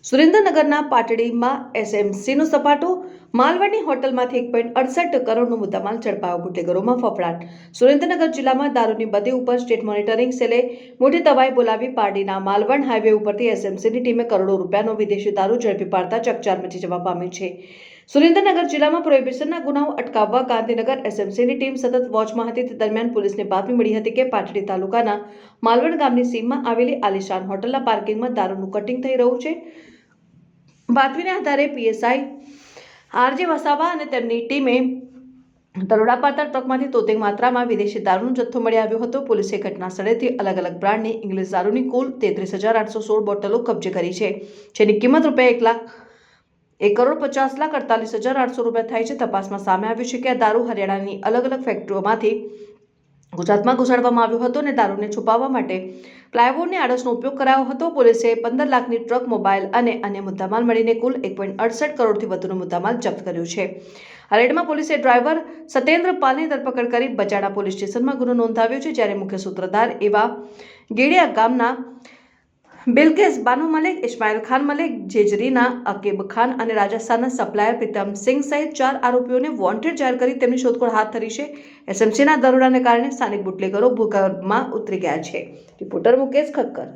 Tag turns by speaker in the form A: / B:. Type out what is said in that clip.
A: સુરેન્દ્રનગરના પાટડીમાં એસએમસીનું સપાટું, માલવણી હોટલમાંથી 1.68 કરોડનો મુદ્દામાલ ઝડપાયો. બુટલેગરોમાં ફફડાટ. સુરેન્દ્રનગર જિલ્લામાં દારૂની બધી ઉપર સ્ટેટ મોનિટરિંગ સેલે મોટી તવાઈ બોલાવી. પારડીના માલવણ હાઈવે ઉપરથી એસએમસીની ટીમે કરોડો રૂપિયાનો વિદેશી દારૂ ઝડપી પાડતા ચકચાર મચી જવા પામી છે. સુરેન્દ્રનગર જિલ્લામાં પ્રોહિબિશનના ગુનાઓ અટકાવવા ગાંધીનગર એસએમસીની ટીમ સતત વોચમાં હતી. તે દરમિયાન પોલીસને બાતમી મળી હતી કે પાટડી તાલુકાના માલવણ ગામની સીમમાં આવેલી આલિશાન હોટલના પાર્કિંગમાં દારૂનું કટિંગ થઈ રહ્યું છે. બાતમીના આધારે પીએસઆઈ આરજે વસાવા અને તેમની ટીમે દરોડા પાડતા ટ્રકમાંથી તોતિંગ માત્રામાં વિદેશી દારૂનો જથ્થો મળી આવ્યો હતો. પોલીસે ઘટના સ્થળેથી અલગ અલગ બ્રાન્ડની ઇંગ્લિશ દારૂની કુલ 33,816 બોટલો કબજે કરી છે, જેની કિંમત રૂપિયા 1,50,48,800 રૂપિયા થાય છે. તપાસમાં સામે આવ્યું છે કે આ દારૂ હરિયાણાની અલગ અલગ ફેક્ટરીઓમાંથી ગુજરાતમાં ઘુસાડવામાં આવ્યો હતો અને દારૂને છુપાવવા માટે પ્લાયવુડની આડસનો ઉપયોગ કરાયો હતો. પોલીસે 15 લાખની ટ્રક, મોબાઈલ અને અન્ય મુદ્દામાલ મળીને કુલ 1.68 કરોડથી વધુનો મુદ્દામાલ જપ્ત કર્યો છે. આ રેડમાં પોલીસે ડ્રાઈવર સત્યેન્દ્ર પાલની ધરપકડ કરી બજાડા પોલીસ સ્ટેશનમાં ગુનો નોંધાવ્યો છે. જ્યારે મુખ્ય સૂત્રધાર એવા ગેડિયા ગામના બિલકેસ બાનુ મલિક, ઇસ્માઇલ ખાન મલિક, જેજરીના અકીબ ખાન અને રાજસ્થાનના સપ્લાયર પ્રીતમ સિંહ સહિત 4 આરોપીઓને વોન્ટેડ જાહેર કરી તેમની શોધખોળ હાથ ધરી છે. એસએમસીના દરોડાને કારણે સ્થાનિક બુટલેગરો ભૂગર્ભમાં ઉતરી ગયા છે. રિપોર્ટર મુકેશ ખક્કર.